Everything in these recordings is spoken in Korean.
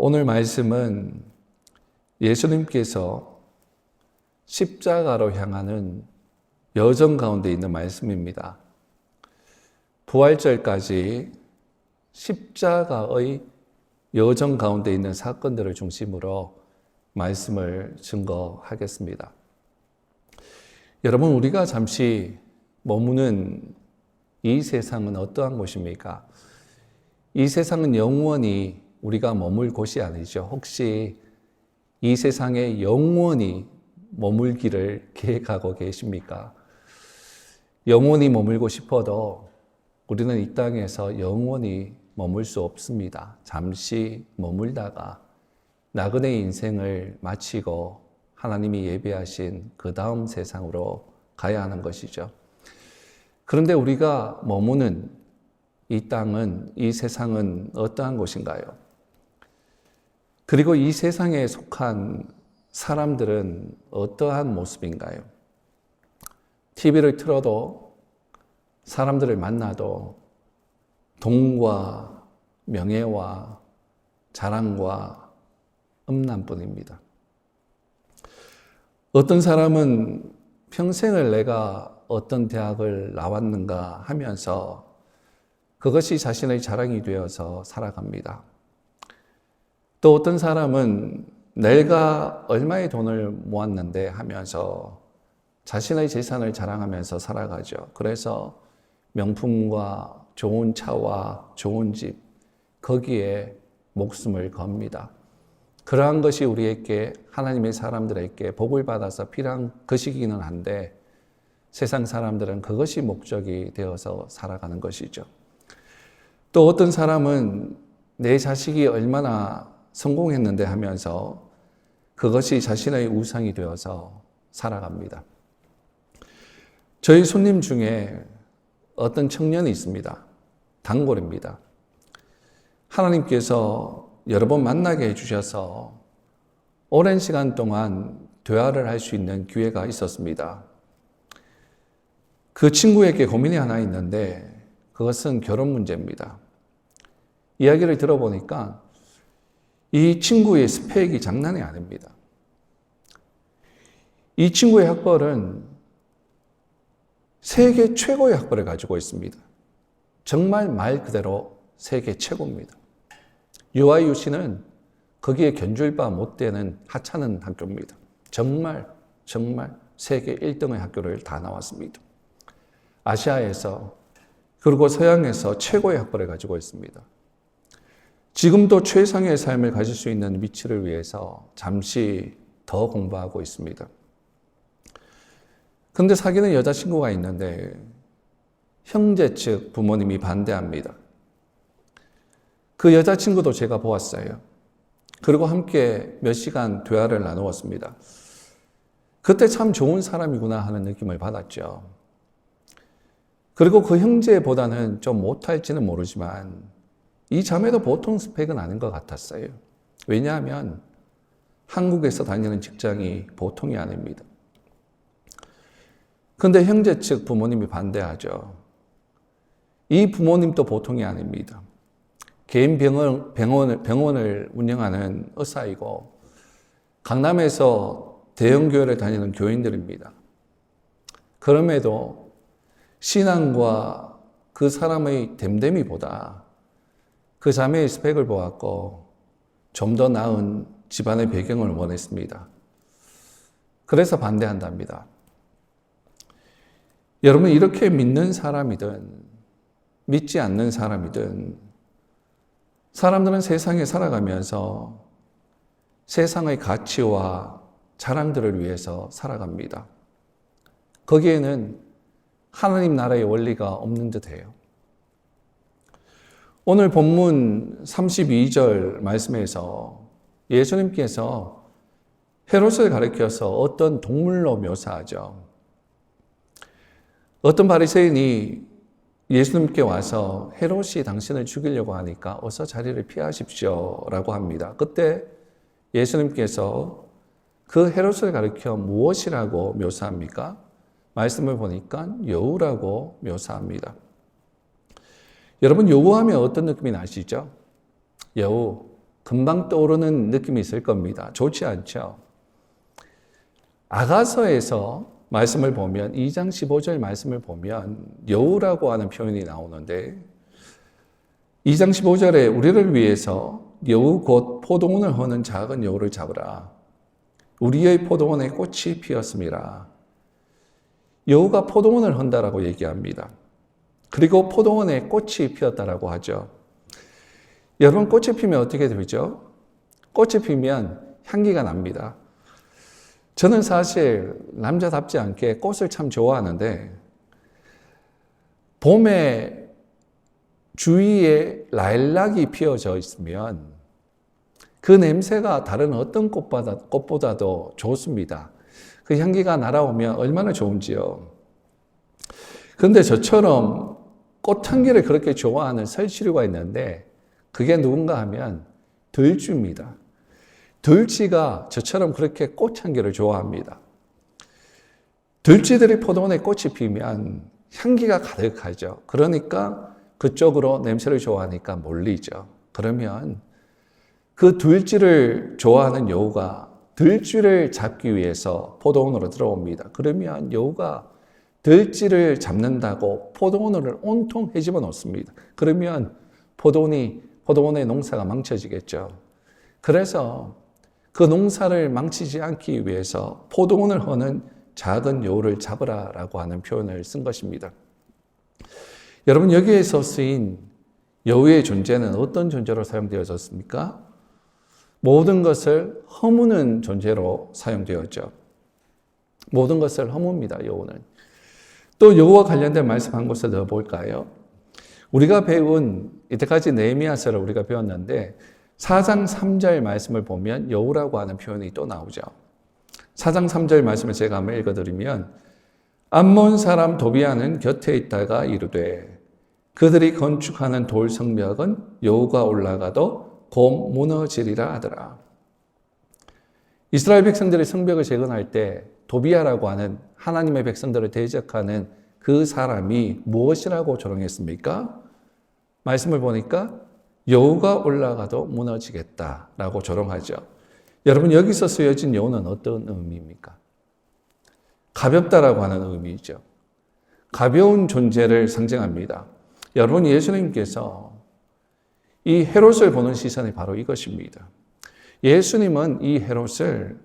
오늘 말씀은 예수님께서 십자가로 향하는 여정 가운데 있는 말씀입니다. 부활절까지 십자가의 여정 가운데 있는 사건들을 중심으로 말씀을 증거하겠습니다. 여러분, 우리가 잠시 머무는 이 세상은 어떠한 곳입니까? 이 세상은 영원히 우리가 머물 곳이 아니죠. 혹시 이 세상에 영원히 머물기를 계획하고 계십니까? 영원히 머물고 싶어도 우리는 이 땅에서 영원히 머물 수 없습니다. 잠시 머물다가 나그네 인생을 마치고 하나님이 예비하신 그 다음 세상으로 가야 하는 것이죠. 그런데 우리가 머무는 이 땅은, 이 세상은 어떠한 곳인가요? 그리고 이 세상에 속한 사람들은 어떠한 모습인가요? TV를 틀어도 사람들을 만나도 돈과 명예와 자랑과 음란뿐입니다. 어떤 사람은 평생을 내가 어떤 대학을 나왔는가 하면서 그것이 자신의 자랑이 되어서 살아갑니다. 또 어떤 사람은 내가 얼마의 돈을 모았는데 하면서 자신의 재산을 자랑하면서 살아가죠. 그래서 명품과 좋은 차와 좋은 집, 거기에 목숨을 겁니다. 그러한 것이 우리에게, 하나님의 사람들에게 복을 받아서 필요한 것이기는 한데 세상 사람들은 그것이 목적이 되어서 살아가는 것이죠. 또 어떤 사람은 내 자식이 얼마나 성공했는데 하면서 그것이 자신의 우상이 되어서 살아갑니다. 저희 손님 중에 어떤 청년이 있습니다. 단골입니다. 하나님께서 여러 번 만나게 해주셔서 오랜 시간 동안 대화를 할 수 있는 기회가 있었습니다. 그 친구에게 고민이 하나 있는데 그것은 결혼 문제입니다. 이야기를 들어보니까 이 친구의 스펙이 장난이 아닙니다. 이 친구의 학벌은 세계 최고의 학벌을 가지고 있습니다. 정말 말 그대로 세계 최고입니다. UIUC는 거기에 견줄 바 못 되는 하찮은 학교입니다. 정말 세계 1등의 학교를 다 나왔습니다. 아시아에서 그리고 서양에서 최고의 학벌을 가지고 있습니다. 지금도 최상의 삶을 가질 수 있는 위치를 위해서 잠시 더 공부하고 있습니다. 그런데 사귀는 여자친구가 있는데 형제 측 부모님이 반대합니다. 그 여자친구도 제가 보았어요. 그리고 함께 몇 시간 대화를 나누었습니다. 그때 참 좋은 사람이구나 하는 느낌을 받았죠. 그리고 그 형제보다는 좀 못할지는 모르지만 이 자매도 보통 스펙은 아닌 것 같았어요. 왜냐하면 한국에서 다니는 직장이 보통이 아닙니다. 그런데 형제 측 부모님이 반대하죠. 이 부모님도 보통이 아닙니다. 개인 병원을 운영하는 의사이고 강남에서 대형교회를 다니는 교인들입니다. 그럼에도 신앙과 그 사람의 됨됨이보다 그 자매의 스펙을 보았고 좀 더 나은 집안의 배경을 원했습니다. 그래서 반대한답니다. 여러분, 이렇게 믿는 사람이든 믿지 않는 사람이든 사람들은 세상에 살아가면서 세상의 가치와 자랑들을 위해서 살아갑니다. 거기에는 하나님 나라의 원리가 없는 듯해요. 오늘 본문 32절 말씀에서 예수님께서 헤롯을 가리켜서 어떤 동물로 묘사하죠. 어떤 바리새인이 예수님께 와서 헤롯이 당신을 죽이려고 하니까 어서 자리를 피하십시오 라고 합니다. 그때 예수님께서 그 헤롯을 가리켜 무엇이라고 묘사합니까? 말씀을 보니까 여우라고 묘사합니다. 여러분, 여우하면 어떤 느낌이 나시죠? 여우, 금방 떠오르는 느낌이 있을 겁니다. 좋지 않죠? 아가서에서 말씀을 보면 2장 15절 말씀을 보면 여우라고 하는 표현이 나오는데 2장 15절에 우리를 위해서 여우 곧 포도원을 허는 작은 여우를 잡으라. 우리의 포도원에 꽃이 피었습니다. 여우가 포도원을 헌다라고 얘기합니다. 그리고 포도원에 꽃이 피었다라고 하죠. 여러분, 꽃이 피면 어떻게 되죠? 꽃이 피면 향기가 납니다. 저는 사실 남자답지 않게 꽃을 참 좋아하는데 봄에 주위에 라일락이 피어져 있으면 그 냄새가 다른 어떤 꽃보다도 좋습니다. 그 향기가 날아오면 얼마나 좋은지요. 그런데 저처럼 꽃향기를 그렇게 좋아하는 설치류가 있는데 그게 누군가 하면 들쥐입니다. 들쥐가 저처럼 그렇게 꽃향기를 좋아합니다. 들쥐들이 포도원에 꽃이 피면 향기가 가득하죠. 그러니까 그쪽으로 냄새를 좋아하니까 몰리죠. 그러면 그 들쥐를 좋아하는 여우가 들쥐를 잡기 위해서 포도원으로 들어옵니다. 그러면 여우가 들쥐를 잡는다고 포도원을 온통 헤집어 놓습니다. 그러면 포도원의 농사가 망쳐지겠죠. 그래서 그 농사를 망치지 않기 위해서 포도원을 허는 작은 여우를 잡으라라고 하는 표현을 쓴 것입니다. 여러분, 여기에서 쓰인 여우의 존재는 어떤 존재로 사용되어졌습니까? 모든 것을 허무는 존재로 사용되었죠. 모든 것을 허뭅니다, 여우는. 또 여우와 관련된 말씀 한 곳을 더 볼까요? 우리가 배운, 이때까지 느헤미야서를 우리가 배웠는데 4장 3절 말씀을 보면 여우라고 하는 표현이 또 나오죠. 4장 3절 말씀을 제가 한번 읽어드리면 암몬 사람 도비아는 곁에 있다가 이르되 그들이 건축하는 돌 성벽은 여우가 올라가도 곧 무너지리라 하더라. 이스라엘 백성들이 성벽을 재건할 때 도비아라고 하는 하나님의 백성들을 대적하는 그 사람이 무엇이라고 조롱했습니까? 말씀을 보니까 여우가 올라가도 무너지겠다라고 조롱하죠. 여러분, 여기서 쓰여진 여우는 어떤 의미입니까? 가볍다라고 하는 의미이죠. 가벼운 존재를 상징합니다. 여러분, 예수님께서 이 헤롯을 보는 시선이 바로 이것입니다. 예수님은 이 헤롯을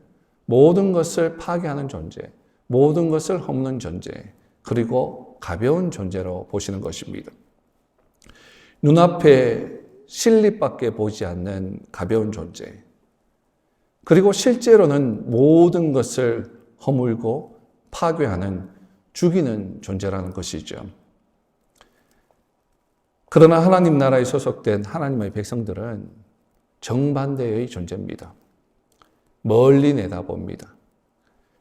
모든 것을 파괴하는 존재, 모든 것을 허무는 존재, 그리고 가벼운 존재로 보시는 것입니다. 눈앞에 실립밖에 보지 않는 가벼운 존재, 그리고 실제로는 모든 것을 허물고 파괴하는, 죽이는 존재라는 것이죠. 그러나 하나님 나라에 소속된 하나님의 백성들은 정반대의 존재입니다. 멀리 내다봅니다.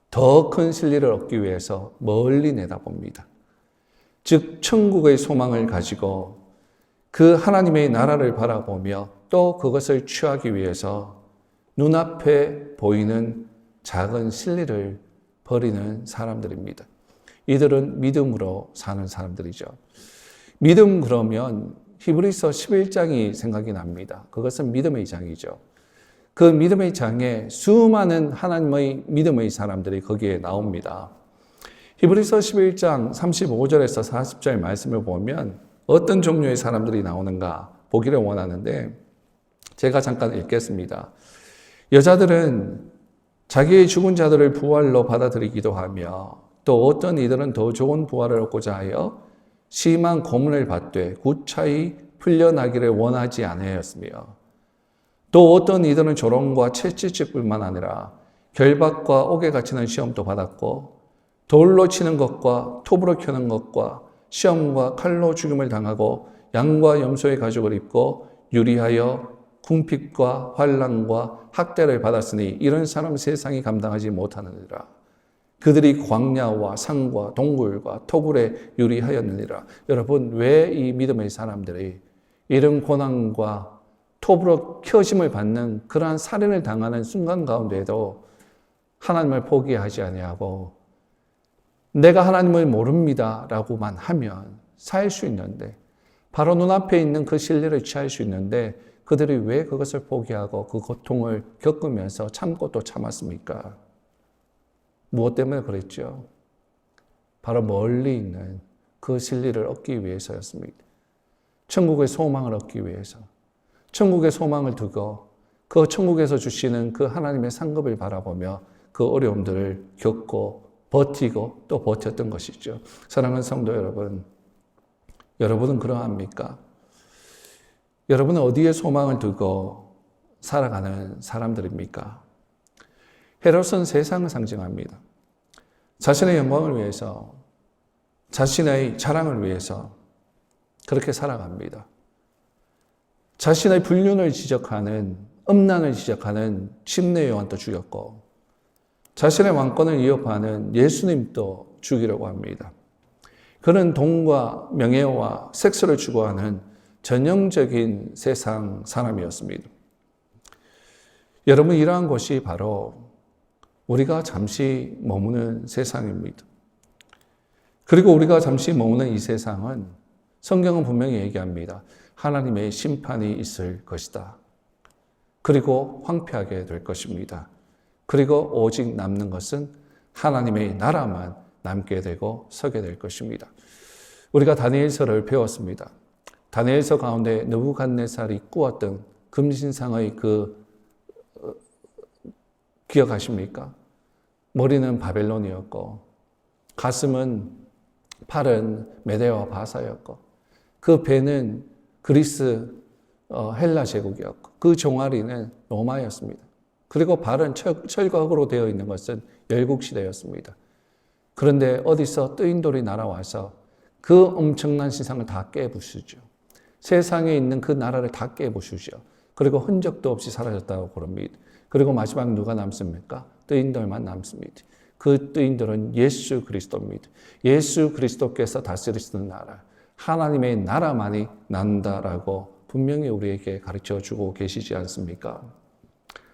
더 큰 진리를 얻기 위해서 멀리 내다봅니다. 즉 천국의 소망을 가지고 그 하나님의 나라를 바라보며 또 그것을 취하기 위해서 눈앞에 보이는 작은 진리를 버리는 사람들입니다. 이들은 믿음으로 사는 사람들이죠. 믿음 그러면 히브리서 11장이 생각이 납니다. 그것은 믿음의 장이죠. 그 믿음의 장에 수많은 하나님의 믿음의 사람들이 거기에 나옵니다. 히브리서 11장 35절에서 40절 말씀을 보면 어떤 종류의 사람들이 나오는가 보기를 원하는데 제가 잠깐 읽겠습니다. 여자들은 자기의 죽은 자들을 부활로 받아들이기도 하며 또 어떤 이들은 더 좋은 부활을 얻고자 하여 심한 고문을 받되 구차히 풀려나기를 원하지 아니하였으며 또 어떤 이들은 조롱과 채찍질뿐만 아니라 결박과 옥에 갇히는 시험도 받았고 돌로 치는 것과 톱으로 켜는 것과 시험과 칼로 죽임을 당하고 양과 염소의 가죽을 입고 유리하여 궁핍과 환난과 학대를 받았으니 이런 사람 세상이 감당하지 못하느니라. 그들이 광야와 산과 동굴과 토굴에 유리하였느니라. 여러분, 왜 이 믿음의 사람들이 이런 고난과 톱으로 켜심을 받는 그러한 살인을 당하는 순간 가운데에도 하나님을 포기하지 아니하고 내가 하나님을 모릅니다 라고만 하면 살 수 있는데, 바로 눈앞에 있는 그 진리를 취할 수 있는데 그들이 왜 그것을 포기하고 그 고통을 겪으면서 참고 또 참았습니까? 무엇 때문에 그랬죠? 바로 멀리 있는 그 진리를 얻기 위해서였습니다. 천국의 소망을 얻기 위해서. 천국의 소망을 두고 그 천국에서 주시는 그 하나님의 상급을 바라보며 그 어려움들을 겪고 버티고 또 버텼던 것이죠. 사랑하는 성도 여러분, 여러분은 그러합니까? 여러분은 어디에 소망을 두고 살아가는 사람들입니까? 헤롯은 세상을 상징합니다. 자신의 영광을 위해서, 자신의 자랑을 위해서 그렇게 살아갑니다. 자신의 불륜을 지적하는, 음란을 지적하는 침례 요한도 죽였고, 자신의 왕권을 위협하는 예수님도 죽이려고 합니다. 그는 돈과 명예와 섹스를 추구하는 전형적인 세상 사람이었습니다. 여러분, 이러한 것이 바로 우리가 잠시 머무는 세상입니다. 그리고 우리가 잠시 머무는 이 세상은 성경은 분명히 얘기합니다. 하나님의 심판이 있을 것이다. 그리고 황폐하게 될 것입니다. 그리고 오직 남는 것은 하나님의 나라만 남게 되고 서게 될 것입니다. 우리가 다니엘서를 배웠습니다. 다니엘서 가운데 느부갓네살이 꾸었던 금신상의 기억하십니까? 머리는 바벨론이었고 가슴은 팔은 메대와 바사였고 그 배는 그리스 헬라 제국이었고 그 종아리는 로마였습니다. 그리고 발은 철과 흙으로 되어 있는 것은 열국시대였습니다. 그런데 어디서 뜨인 돌이 날아와서 그 엄청난 신상을 다 깨부수죠. 세상에 있는 그 나라를 다 깨부수죠. 그리고 흔적도 없이 사라졌다고 그럽니다. 그리고 마지막 누가 남습니까? 뜨인 돌만 남습니다. 그 뜨인 돌은 예수 그리스도입니다. 예수 그리스도께서 다스리시는 나라, 하나님의 나라만이 난다라고 분명히 우리에게 가르쳐 주고 계시지 않습니까?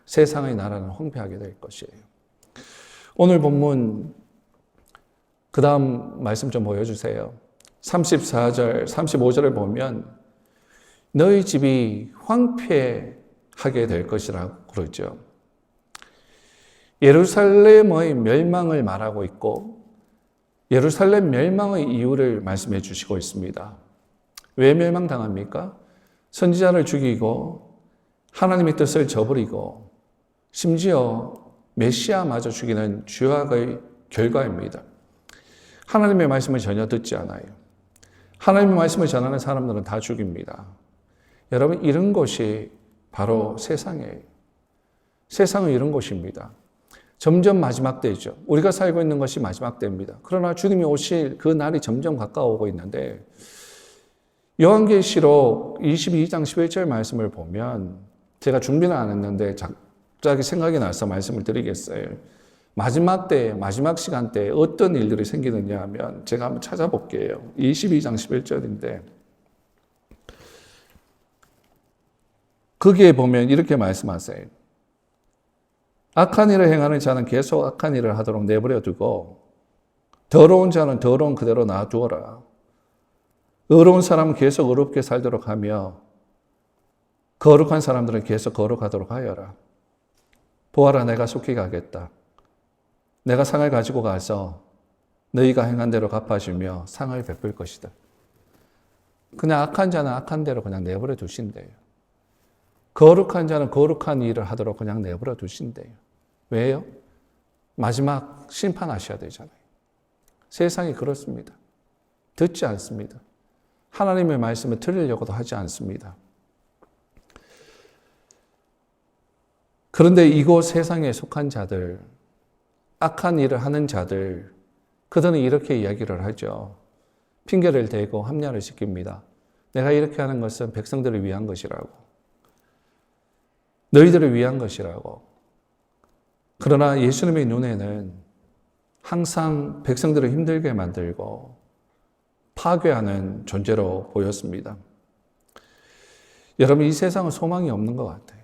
세상의 나라는 황폐하게 될 것이에요. 오늘 본문 그 다음 말씀 좀 보여주세요. 34절, 35절을 보면 너희 집이 황폐하게 될 것이라고 그러죠. 예루살렘의 멸망을 말하고 있고 예루살렘 멸망의 이유를 말씀해 주시고 있습니다. 왜 멸망당합니까? 선지자를 죽이고 하나님의 뜻을 저버리고 심지어 메시아마저 죽이는 죄악의 결과입니다. 하나님의 말씀을 전혀 듣지 않아요. 하나님의 말씀을 전하는 사람들은 다 죽입니다. 여러분, 이런 것이 바로 세상이에요. 세상은 이런 것입니다. 점점 마지막 때죠. 우리가 살고 있는 것이 마지막 때입니다. 그러나 주님이 오실 그 날이 점점 가까워오고 있는데 요한계시록 22장 11절 말씀을 보면 제가 준비는 안 했는데 갑자기 생각이 나서 말씀을 드리겠어요. 마지막 때, 마지막 시간 때 어떤 일들이 생기느냐 하면 제가 한번 찾아볼게요. 22장 11절인데 거기에 보면 이렇게 말씀하세요. 악한 일을 행하는 자는 계속 악한 일을 하도록 내버려 두고 더러운 자는 더러운 그대로 놔두어라. 의로운 사람은 계속 의롭게 살도록 하며 거룩한 사람들은 계속 거룩하도록 하여라. 보아라, 내가 속히 가겠다. 내가 상을 가지고 가서 너희가 행한 대로 갚아주며 상을 베풀 것이다. 그냥 악한 자는 악한 대로 그냥 내버려 두신대요. 거룩한 자는 거룩한 일을 하도록 그냥 내버려 두신대요. 왜요? 마지막 심판하셔야 되잖아요. 세상이 그렇습니다. 듣지 않습니다. 하나님의 말씀을 들으려고도 하지 않습니다. 그런데 이곳 세상에 속한 자들, 악한 일을 하는 자들, 그들은 이렇게 이야기를 하죠. 핑계를 대고 합리화를 시킵니다. 내가 이렇게 하는 것은 백성들을 위한 것이라고. 너희들을 위한 것이라고. 그러나 예수님의 눈에는 항상 백성들을 힘들게 만들고 파괴하는 존재로 보였습니다. 여러분, 이 세상은 소망이 없는 것 같아요.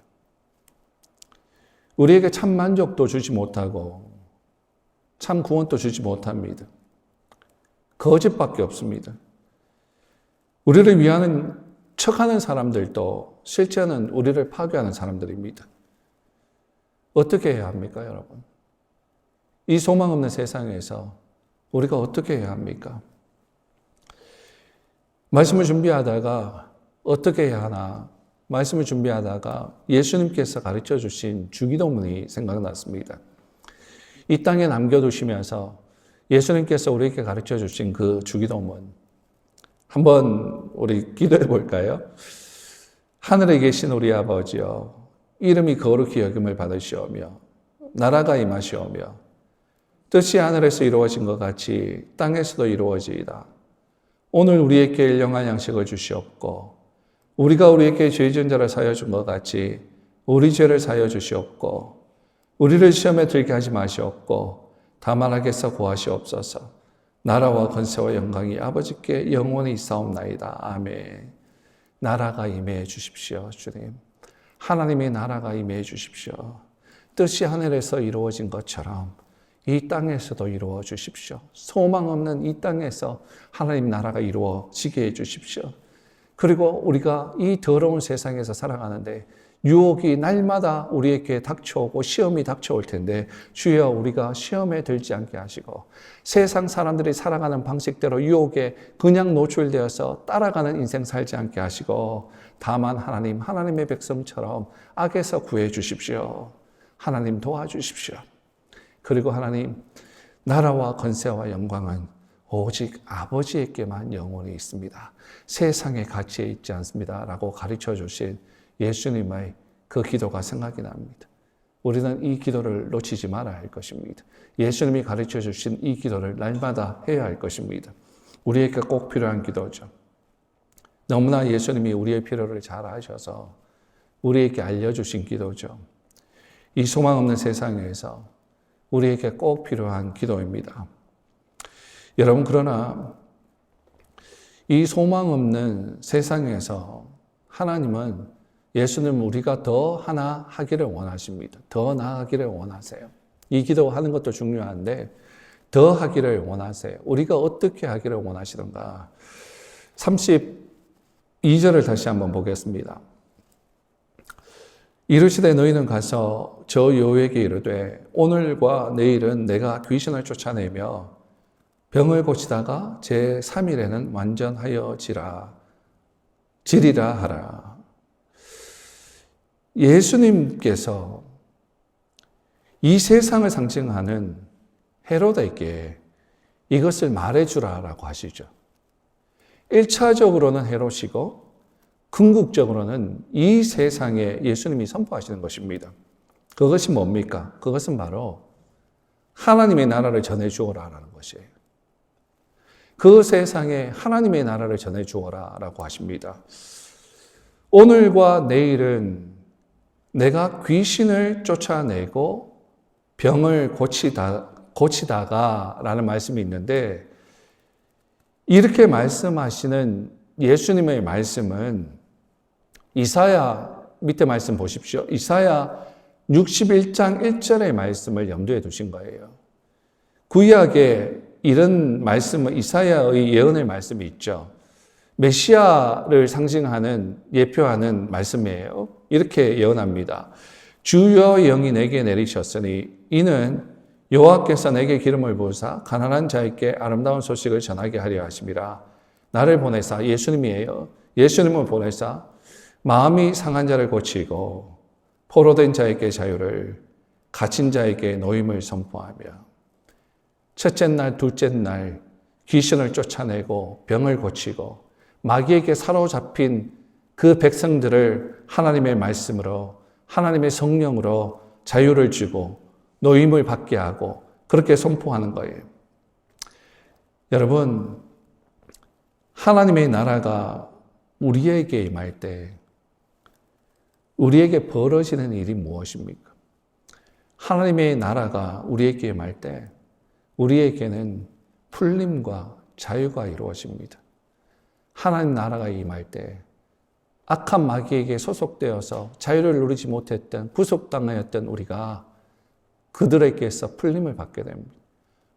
우리에게 참 만족도 주지 못하고 참 구원도 주지 못합니다. 거짓밖에 없습니다. 우리를 위하는 척하는 사람들도 실제는 우리를 파괴하는 사람들입니다. 어떻게 해야 합니까, 여러분? 이 소망 없는 세상에서 우리가 어떻게 해야 합니까? 말씀을 준비하다가 어떻게 해야 하나? 말씀을 준비하다가 예수님께서 가르쳐 주신 주기도문이 생각났습니다. 이 땅에 남겨두시면서 예수님께서 우리에게 가르쳐 주신 그 주기도문. 한번 우리 기도해 볼까요? 하늘에 계신 우리 아버지여, 이름이 거룩히 여김을 받으시오며, 나라가 임하시오며, 뜻이 하늘에서 이루어진 것 같이 땅에서도 이루어지이다. 오늘 우리에게 일용할 양식을 주시옵고, 우리가 우리에게 죄 지은 자를 사하여 준 것 같이 우리 죄를 사하여 주시옵고, 우리를 시험에 들게 하지 마시옵고, 다만 악에서 구하시옵소서. 나라와 권세와 영광이 아버지께 영원히 있사옵나이다. 아멘. 나라가 임해 주십시오, 주님. 하나님의 나라가 임해 주십시오. 뜻이 하늘에서 이루어진 것처럼 이 땅에서도 이루어 주십시오. 소망 없는 이 땅에서 하나님 나라가 이루어지게 해 주십시오. 그리고 우리가 이 더러운 세상에서 살아가는데 유혹이 날마다 우리에게 닥쳐오고 시험이 닥쳐올 텐데 주여 우리가 시험에 들지 않게 하시고 세상 사람들이 살아가는 방식대로 유혹에 그냥 노출되어서 따라가는 인생 살지 않게 하시고 다만 하나님의 백성처럼 악에서 구해 주십시오. 하나님 도와주십시오. 그리고 하나님 나라와 권세와 영광은 오직 아버지에게만 영원히 있습니다. 세상의 가치에 있지 않습니다. 라고 가르쳐 주신 예수님의 그 기도가 생각이 납니다. 우리는 이 기도를 놓치지 말아야 할 것입니다. 예수님이 가르쳐 주신 이 기도를 날마다 해야 할 것입니다. 우리에게 꼭 필요한 기도죠. 너무나 예수님이 우리의 필요를 잘 아셔서 우리에게 알려주신 기도죠. 이 소망 없는 세상에서 우리에게 꼭 필요한 기도입니다. 여러분, 그러나 이 소망 없는 세상에서 하나님은 예수님 우리가 더 하나 하기를 원하십니다. 더 나아가기를 원하세요. 이 기도하는 것도 중요한데 더 하기를 원하세요. 우리가 어떻게 하기를 원하시던가. 32절을 다시 한번 보겠습니다. 이르시되 너희는 가서 저 여호와에게 이르되 오늘과 내일은 내가 귀신을 쫓아내며 병을 고치다가 제3일에는 완전하여지리라 하라. 예수님께서 이 세상을 상징하는 헤롯에게 이것을 말해주라라고 하시죠. 1차적으로는 헤롯이고 궁극적으로는 이 세상에 예수님이 선포하시는 것입니다. 그것이 뭡니까? 그것은 바로 하나님의 나라를 전해주어라라는 것이에요. 그 세상에 하나님의 나라를 전해주어라라고 하십니다. 오늘과 내일은 내가 귀신을 쫓아내고 병을 고치다가 라는 말씀이 있는데 이렇게 말씀하시는 예수님의 말씀은 이사야 밑에 말씀 보십시오. 이사야 61장 1절의 말씀을 염두에 두신 거예요. 구약에 이런 말씀은 이사야의 예언의 말씀이 있죠. 메시아를 상징하는 예표하는 말씀이에요. 이렇게 예언합니다. 주여 영이 내게 내리셨으니 이는 여호와께서 내게 기름을 부으사 가난한 자에게 아름다운 소식을 전하게 하려 하심이라. 나를 보내사 예수님이에요. 예수님을 보내사 마음이 상한 자를 고치고 포로된 자에게 자유를 갇힌 자에게 노임을 선포하며 첫째 날 둘째 날 귀신을 쫓아내고 병을 고치고 마귀에게 사로잡힌 그 백성들을 하나님의 말씀으로 하나님의 성령으로 자유를 주고 노임을 받게 하고 그렇게 선포하는 거예요. 여러분, 하나님의 나라가 우리에게 임할 때 우리에게 벌어지는 일이 무엇입니까? 하나님의 나라가 우리에게 임할 때 우리에게는 풀림과 자유가 이루어집니다. 하나님 나라가 임할 때 악한 마귀에게 소속되어서 자유를 누리지 못했던 구속당하였던 우리가 그들에게서 풀림을 받게 됩니다.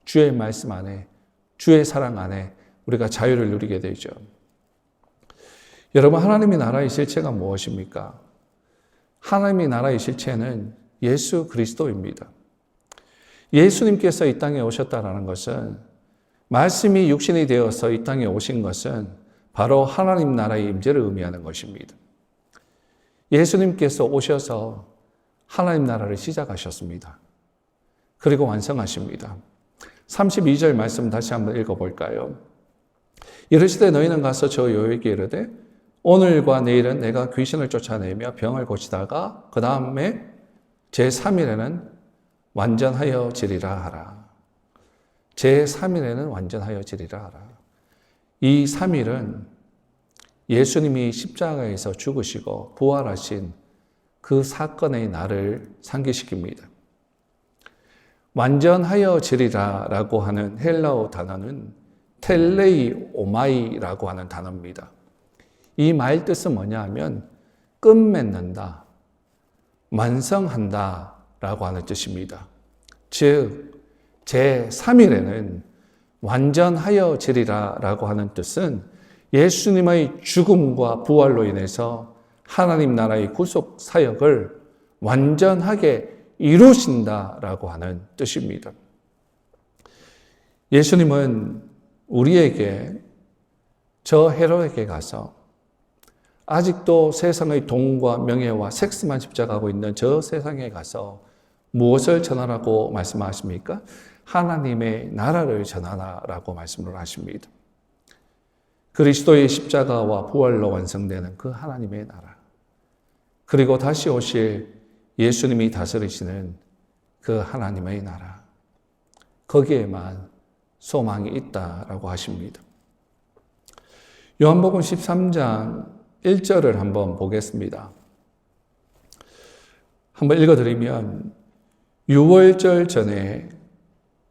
주의 말씀 안에 주의 사랑 안에 우리가 자유를 누리게 되죠. 여러분, 하나님의 나라의 실체가 무엇입니까? 하나님의 나라의 실체는 예수 그리스도입니다. 예수님께서 이 땅에 오셨다는 것은, 말씀이 육신이 되어서 이 땅에 오신 것은 바로 하나님 나라의 임재를 의미하는 것입니다. 예수님께서 오셔서 하나님 나라를 시작하셨습니다. 그리고 완성하십니다. 32절 말씀 다시 한번 읽어볼까요? 이르시되 너희는 가서 저 여호와께 이르되 오늘과 내일은 내가 귀신을 쫓아내며 병을 고치다가 그 다음에 제3일에는 완전하여 지리라 하라. 제3일에는 완전하여 지리라 하라. 이 3일은 예수님이 십자가에서 죽으시고 부활하신 그 사건의 날을 상기시킵니다. 완전하여 지리라 라고 하는 헬라어 단어는 텔레이 오마이라고 하는 단어입니다. 이 말 뜻은 뭐냐 하면 끝맺는다, 완성한다 라고 하는 뜻입니다. 즉 제3일에는 완전하여 지리라 라고 하는 뜻은 예수님의 죽음과 부활로 인해서 하나님 나라의 구속 사역을 완전하게 이루신다 라고 하는 뜻입니다. 예수님은 우리에게 저 헤롯에게 가서 아직도 세상의 돈과 명예와 섹스만 집착하고 있는 저 세상에 가서 무엇을 전하라고 말씀하십니까? 하나님의 나라를 전하라라고 말씀을 하십니다. 그리스도의 십자가와 부활로 완성되는 그 하나님의 나라, 그리고 다시 오실 예수님이 다스리시는 그 하나님의 나라, 거기에만 소망이 있다라고 하십니다. 요한복음 13장 1절을 한번 보겠습니다. 한번 읽어드리면, 유월절 전에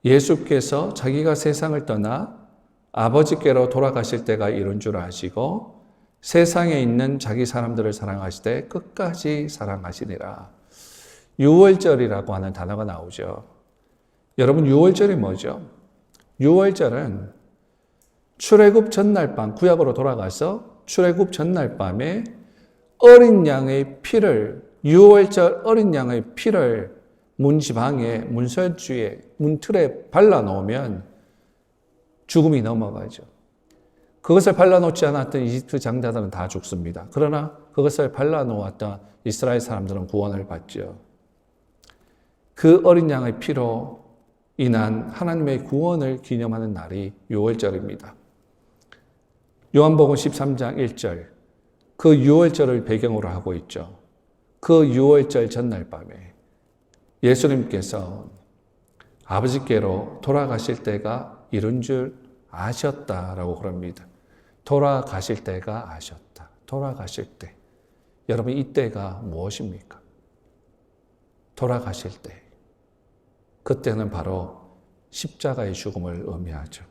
예수께서 자기가 세상을 떠나 아버지께로 돌아가실 때가 이른 줄 아시고 세상에 있는 자기 사람들을 사랑하시되 끝까지 사랑하시니라. 유월절이라고 하는 단어가 나오죠. 여러분, 유월절이 뭐죠? 유월절은 출애굽 전날 밤, 구약으로 돌아가서 출애굽 전날 밤에 어린 양의 피를, 유월절 어린 양의 피를 문지방에, 문설주에, 문틀에 발라놓으면 죽음이 넘어가죠. 그것을 발라놓지 않았던 이집트 장자들은 다 죽습니다. 그러나 그것을 발라놓았던 이스라엘 사람들은 구원을 받죠. 그 어린 양의 피로 인한 하나님의 구원을 기념하는 날이 유월절입니다. 요한복음 13장 1절, 그 유월절을 배경으로 하고 있죠. 그 유월절 전날 밤에 예수님께서 아버지께로 돌아가실 때가 이른 줄 아셨다라고 그럽니다. 돌아가실 때가 아셨다. 돌아가실 때. 여러분, 이때가 무엇입니까? 돌아가실 때. 그때는 바로 십자가의 죽음을 의미하죠.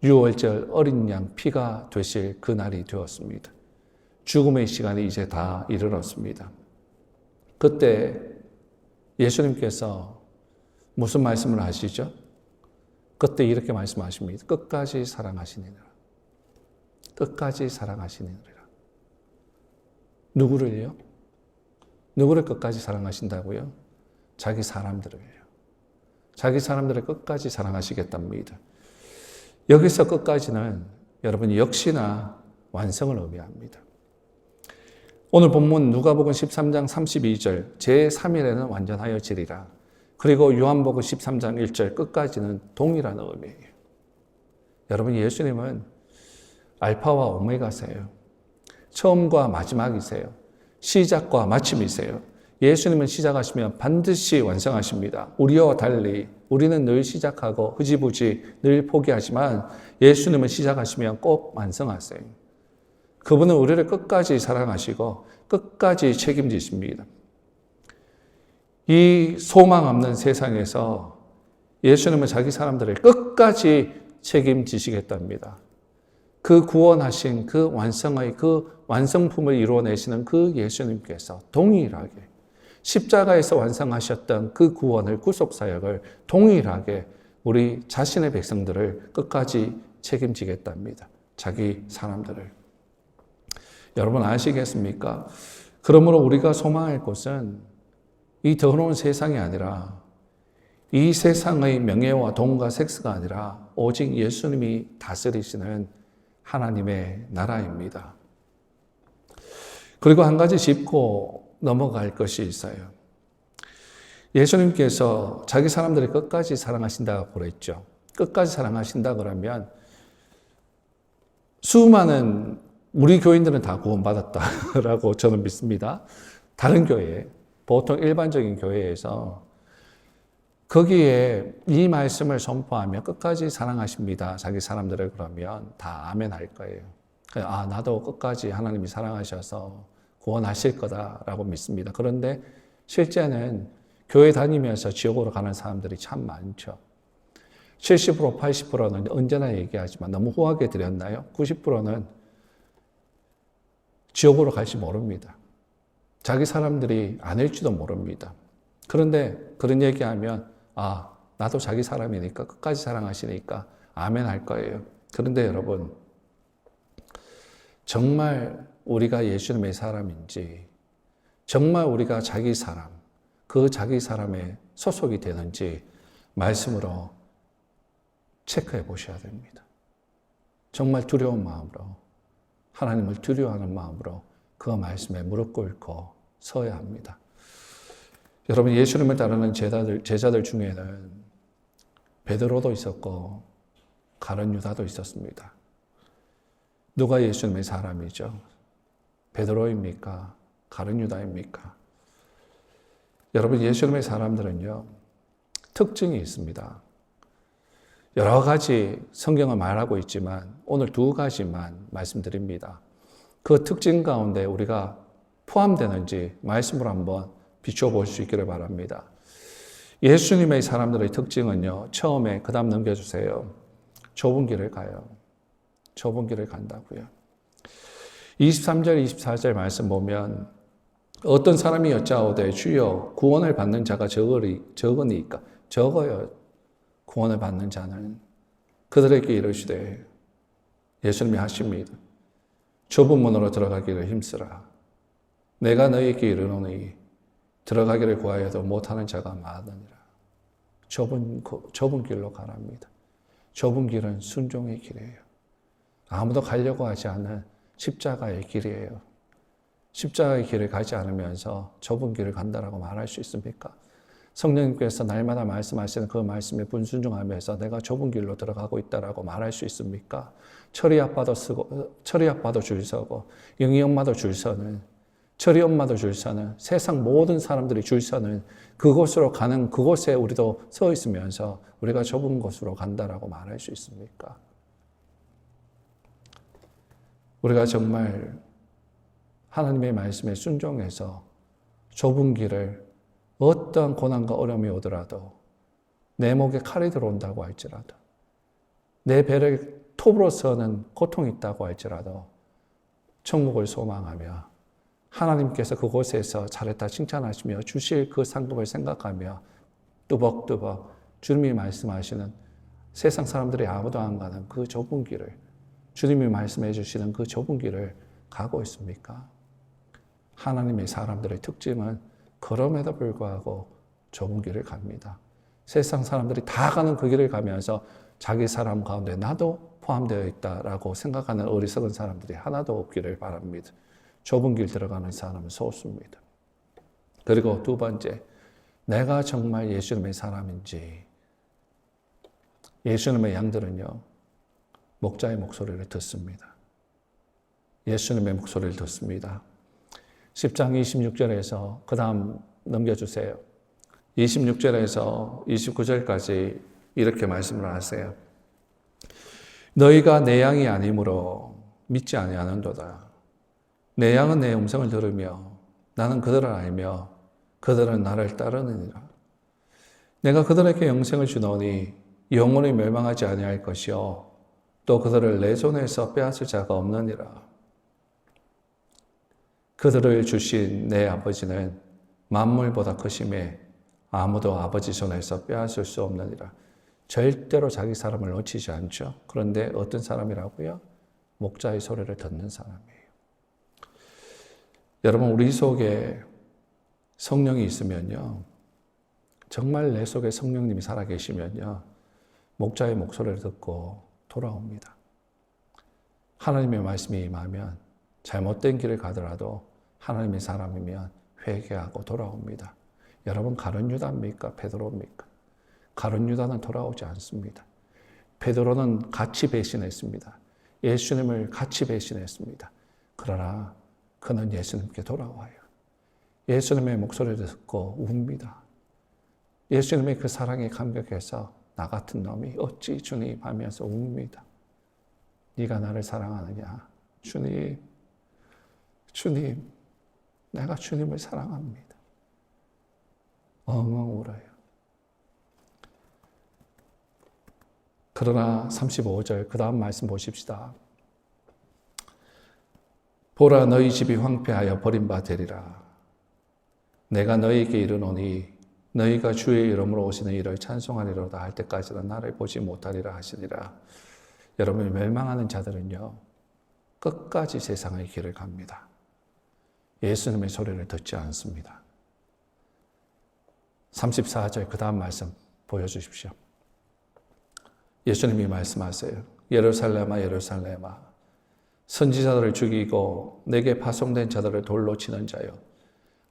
유월절 어린 양 피가 되실 그날이 되었습니다. 죽음의 시간이 이제 다 이르렀습니다. 그때 예수님께서 무슨 말씀을 하시죠? 그때 이렇게 말씀하십니다. 끝까지 사랑하시니라. 끝까지 사랑하시니라. 누구를요? 누구를 끝까지 사랑하신다고요? 자기 사람들을요. 자기 사람들을 끝까지 사랑하시겠답니다. 여기서 끝까지는 여러분 역시나 완성을 의미합니다. 오늘 본문 누가복음 13장 32절 제3일에는 완전하여 지리라. 그리고 요한복음 13장 1절 끝까지는 동일한 의미예요. 여러분, 예수님은 알파와 오메가세요. 처음과 마지막이세요. 시작과 마침이세요. 예수님은 시작하시면 반드시 완성하십니다. 우리와 달리 우리는 늘 시작하고 흐지부지 늘 포기하지만 예수님은 시작하시면 꼭 완성하세요. 그분은 우리를 끝까지 사랑하시고 끝까지 책임지십니다. 이 소망 없는 세상에서 예수님은 자기 사람들을 끝까지 책임지시겠답니다. 그 구원하신 그 완성의 그 완성품을 이루어내시는 그 예수님께서 동일하게 십자가에서 완성하셨던 그 구원을, 구속사역을 동일하게 우리 자신의 백성들을 끝까지 책임지겠답니다. 자기 사람들을. 여러분 아시겠습니까? 그러므로 우리가 소망할 곳은 이 더러운 세상이 아니라 이 세상의 명예와 돈과 섹스가 아니라 오직 예수님이 다스리시는 하나님의 나라입니다. 그리고 한 가지 짚고 넘어갈 것이 있어요. 예수님께서 자기 사람들을 끝까지 사랑하신다고 그랬죠. 끝까지 사랑하신다 그러면 수많은 우리 교인들은 다 구원받았다라고 저는 믿습니다. 다른 교회, 보통 일반적인 교회에서 거기에 이 말씀을 선포하며 끝까지 사랑하십니다. 자기 사람들을 그러면 다 아멘 할 거예요. 아, 나도 끝까지 하나님이 사랑하셔서 구원하실 거다라고 믿습니다. 그런데 실제는 교회 다니면서 지옥으로 가는 사람들이 참 많죠. 70%, 80%는 언제나 얘기하지만 너무 후하게 드렸나요? 90%는 지옥으로 갈지 모릅니다. 자기 사람들이 아닐지도 모릅니다. 그런데 그런 얘기하면 아, 나도 자기 사람이니까 끝까지 사랑하시니까 아멘 할 거예요. 그런데 여러분, 정말 우리가 예수님의 사람인지, 정말 우리가 자기 사람, 그 자기 사람에 소속이 되는지 말씀으로 체크해 보셔야 됩니다. 정말 두려운 마음으로, 하나님을 두려워하는 마음으로 그 말씀에 무릎 꿇고 서야 합니다. 여러분, 예수님을 따르는 제자들 중에는 베드로도 있었고 가룟 유다도 있었습니다. 누가 예수님의 사람이죠? 베드로입니까? 가룟 유다입니까? 여러분, 예수님의 사람들은요, 특징이 있습니다. 여러 가지 성경은 말하고 있지만 오늘 두 가지만 말씀드립니다. 그 특징 가운데 우리가 포함되는지 말씀으로 한번 비춰볼 수 있기를 바랍니다. 예수님의 사람들의 특징은요, 처음에 그 다음 넘겨주세요. 좁은 길을 가요. 좁은 길을 간다고요. 23절, 24절 말씀 보면 어떤 사람이 여짜오되 주여 구원을 받는 자가 적으니까 적어요. 구원을 받는 자는 그들에게 이르시되 예수님이 하십니다. 좁은 문으로 들어가기를 힘쓰라. 내가 너희에게 이르노니 들어가기를 구하여도 못하는 자가 많으니라. 좁은 길로 가랍니다. 좁은 길은 순종의 길이에요. 아무도 가려고 하지 않는 십자가의 길이에요. 십자가의 길을 가지 않으면서 좁은 길을 간다라고 말할 수 있습니까? 성령님께서 날마다 말씀하시는 그 말씀에 분순종하면서 내가 좁은 길로 들어가고 있다라고 말할 수 있습니까? 철이 아빠도 줄 서고 영희 엄마도 줄 서는, 철이 엄마도 줄 서는, 세상 모든 사람들이 줄 서는 그곳으로 가는 그곳에 우리도 서 있으면서 우리가 좁은 곳으로 간다라고 말할 수 있습니까? 우리가 정말 하나님의 말씀에 순종해서 좁은 길을 어떠한 고난과 어려움이 오더라도 내 목에 칼이 들어온다고 할지라도 내 배를 톱으로 서는 고통이 있다고 할지라도 천국을 소망하며 하나님께서 그곳에서 잘했다 칭찬하시며 주실 그 상급을 생각하며 뚜벅뚜벅 주님이 말씀하시는 세상 사람들이 아무도 안 가는 그 좁은 길을, 주님이 말씀해 주시는 그 좁은 길을 가고 있습니까? 하나님의 사람들의 특징은 그럼에도 불구하고 좁은 길을 갑니다. 세상 사람들이 다 가는 그 길을 가면서 자기 사람 가운데 나도 포함되어 있다라고 생각하는 어리석은 사람들이 하나도 없기를 바랍니다. 좁은 길 들어가는 사람은 소수입니다. 그리고 두 번째, 내가 정말 예수님의 사람인지. 예수님의 양들은요, 목자의 목소리를 듣습니다. 예수님의 목소리를 듣습니다. 10장 26절에서 그 다음 넘겨주세요. 26절에서 29절까지 이렇게 말씀을 하세요. 너희가 내 양이 아니므로 믿지 아니하는도다. 내 양은 내 음성을 들으며 나는 그들을 알며 그들은 나를 따르느니라. 내가 그들에게 영생을 주노니 영원히 멸망하지 아니할 것이요 또 그들을 내 손에서 빼앗을 자가 없느니라. 그들을 주신 내 아버지는 만물보다 크심에 아무도 아버지 손에서 빼앗을 수 없느니라. 절대로 자기 사람을 놓치지 않죠. 그런데 어떤 사람이라고요? 목자의 소리를 듣는 사람이에요. 여러분, 우리 속에 성령이 있으면요, 정말 내 속에 성령님이 살아계시면요, 목자의 목소리를 듣고 돌아옵니다. 하나님의 말씀이 임하면 잘못된 길을 가더라도 하나님의 사람이면 회개하고 돌아옵니다. 여러분, 가룟 유다입니까? 베드로입니까? 가룟 유다는 돌아오지 않습니다. 베드로는 같이 배신했습니다. 예수님을 같이 배신했습니다. 그러나 그는 예수님께 돌아와요. 예수님의 목소리를 듣고 웁니다. 예수님의 그 사랑에 감격해서 나 같은 놈이 어찌 주님 하면서 웁니다. 네가 나를 사랑하느냐? 주님, 주님, 내가 주님을 사랑합니다. 엉엉 울어요. 그러나 35절 그 다음 말씀 보십시다. 보라, 너희 집이 황폐하여 버림바 되리라. 내가 너희에게 이르노니 너희가 주의 이름으로 오시는 이를 찬송하리로다 할 때까지는 나를 보지 못하리라 하시니라. 여러분, 멸망하는 자들은요, 끝까지 세상의 길을 갑니다. 예수님의 소리를 듣지 않습니다. 34절 그 다음 말씀 보여주십시오. 예수님이 말씀하세요. 예루살렘아, 예루살렘아, 선지자들을 죽이고 내게 파송된 자들을 돌로 치는 자여,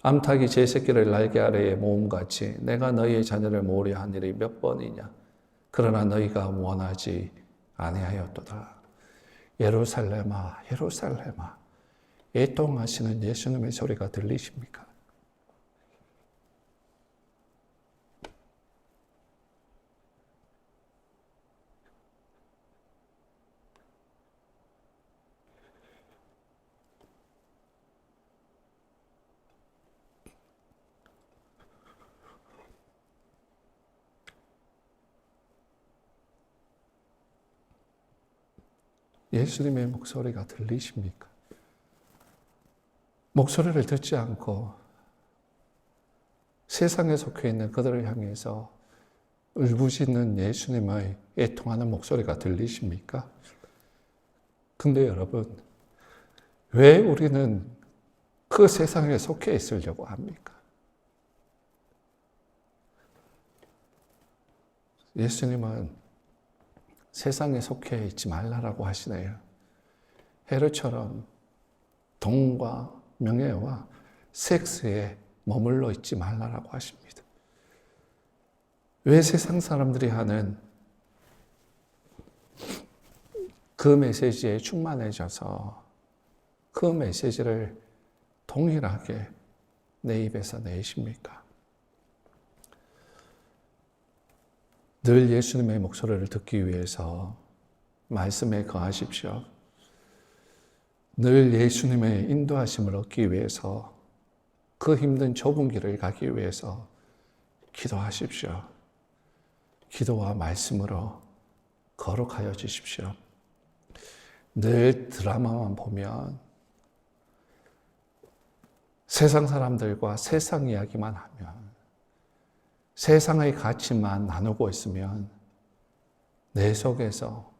암탉이 제 새끼를 날개 아래에 모음같이 내가 너희의 자녀를 모으려 한 일이 몇 번이냐? 그러나 너희가 원하지 아니하였도다. 예루살렘아, 예루살렘아, 애통하시는 예수님의 소리가 들리십니까? 예수님의 목소리가 들리십니까? 목소리를 듣지 않고 세상에 속해 있는 그들을 향해서 울부짖는 예수님의 애통하는 목소리가 들리십니까? 근데 여러분, 왜 우리는 그 세상에 속해 있으려고 합니까? 예수님은 세상에 속해 있지 말라라고 하시네요. 헤롯처럼 돈과 명예와 섹스에 머물러 있지 말라라고 하십니다. 왜 세상 사람들이 하는 그 메시지에 충만해져서 그 메시지를 동일하게 내 입에서 내십니까? 늘 예수님의 목소리를 듣기 위해서 말씀에 거하십시오. 늘 예수님의 인도하심을 얻기 위해서 그 힘든 좁은 길을 가기 위해서 기도하십시오. 기도와 말씀으로 거룩하여 주십시오. 늘 드라마만 보면 세상 사람들과 세상 이야기만 하면 세상의 가치만 나누고 있으면 내 속에서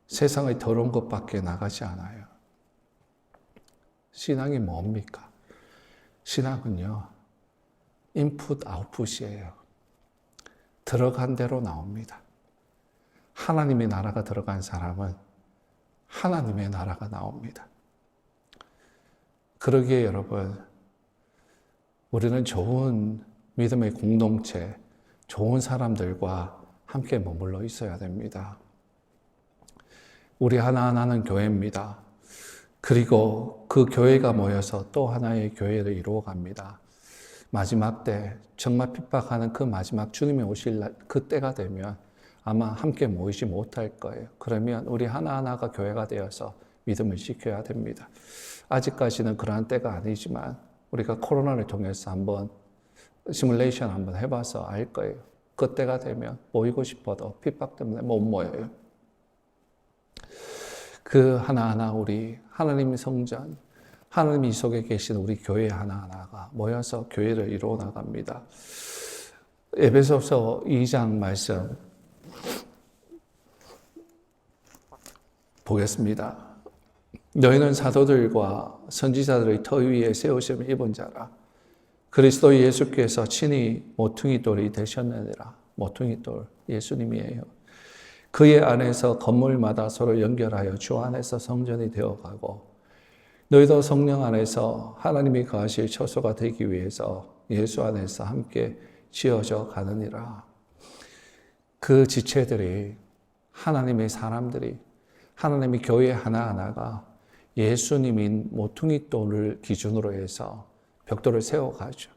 세상의 더러운 것밖에 나가지 않아요. 신앙이 뭡니까? 신앙은요, 인풋 아웃풋이에요. 들어간 대로 나옵니다. 하나님의 나라가 들어간 사람은 하나님의 나라가 나옵니다. 그러기에 여러분, 우리는 좋은 믿음의 공동체, 좋은 사람들과 함께 머물러 있어야 됩니다. 우리 하나하나는 교회입니다. 그리고 그 교회가 모여서 또 하나의 교회를 이루어갑니다. 마지막 때 정말 핍박하는 그 마지막 주님이 오실 날, 그 때가 되면 아마 함께 모이지 못할 거예요. 그러면 우리 하나하나가 교회가 되어서 믿음을 지켜야 됩니다. 아직까지는 그러한 때가 아니지만 우리가 코로나를 통해서 한번 시뮬레이션 한번 해봐서 알 거예요. 그때가 되면 모이고 싶어도 핍박 때문에 못 모여요. 그 하나하나 우리 하나님의 성전, 하나님 이 속에 계신 우리 교회 하나하나가 모여서 교회를 이루어 나갑니다. 에베소서 2장 말씀 보겠습니다. 너희는 사도들과 선지자들의 터 위에 세우심을 입은 자라. 그리스도 예수께서 친히 모퉁이 돌이 되셨느니라. 모퉁이 돌 예수님이에요. 그의 안에서 건물마다 서로 연결하여 주 안에서 성전이 되어가고 너희도 성령 안에서 하나님이 거하실 처소가 되기 위해서 예수 안에서 함께 지어져 가느니라. 그 지체들이 하나님의 사람들이 하나님의 교회 하나하나가 예수님인 모퉁이 돌을 기준으로 해서 벽돌을 세워가죠.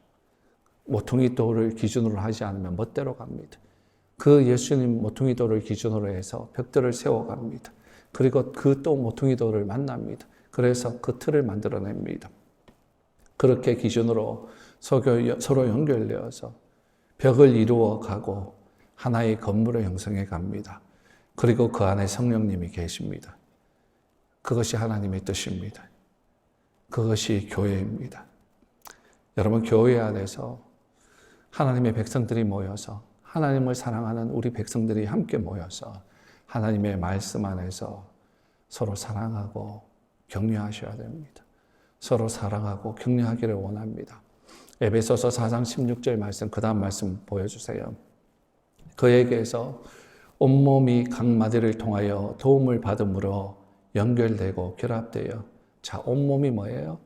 모퉁이 돌을 기준으로 하지 않으면 멋대로 갑니다. 그 예수님 모퉁이 돌을 기준으로 해서 벽돌을 세워갑니다. 그리고 그 또 모퉁이 돌을 만납니다. 그래서 그 틀을 만들어냅니다. 그렇게 기준으로 서로 연결되어서 벽을 이루어 가고 하나의 건물을 형성해 갑니다. 그리고 그 안에 성령님이 계십니다. 그것이 하나님의 뜻입니다. 그것이 교회입니다. 여러분, 교회 안에서 하나님의 백성들이 모여서 하나님을 사랑하는 우리 백성들이 함께 모여서 하나님의 말씀 안에서 서로 사랑하고 격려하셔야 됩니다. 서로 사랑하고 격려하기를 원합니다. 에베소서 4장 16절 말씀, 그 다음 말씀 보여주세요. 그에게서 온몸이 각 마디를 통하여 도움을 받음으로 연결되고 결합되어. 자, 온몸이 뭐예요?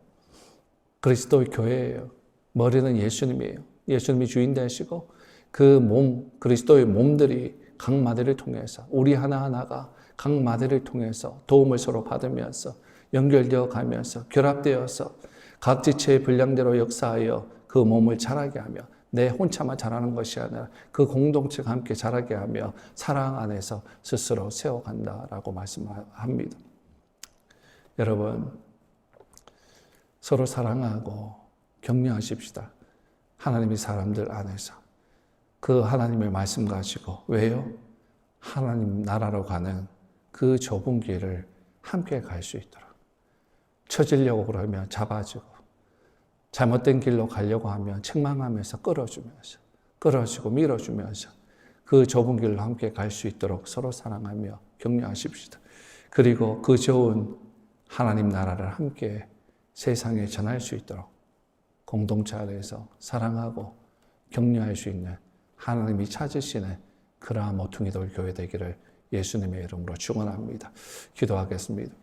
그리스도의 교회예요. 머리는 예수님이에요. 예수님이 주인 되시고 그 몸, 그리스도의 몸들이 각 마디를 통해서 우리 하나하나가 각 마디를 통해서 도움을 서로 받으면서 연결되어 가면서 결합되어서 각 지체의 분량대로 역사하여 그 몸을 자라게 하며 내 혼자만 자라는 것이 아니라 그 공동체가 함께 자라게 하며 사랑 안에서 스스로 세워간다라고 말씀합니다. 여러분, 서로 사랑하고 격려하십시다. 하나님의 사람들 안에서 그 하나님의 말씀 가지고, 왜요? 하나님 나라로 가는 그 좁은 길을 함께 갈 수 있도록. 처지려고 그러면 잡아주고, 잘못된 길로 가려고 하면 책망하면서 끌어주고 밀어주면서 그 좁은 길로 함께 갈 수 있도록 서로 사랑하며 격려하십시다. 그리고 그 좋은 하나님 나라를 함께 세상에 전할 수 있도록 공동체 안에서 사랑하고 격려할 수 있는 하나님이 찾으시는 그러한 모퉁이돌 교회 되기를 예수님의 이름으로 축원합니다. 기도하겠습니다.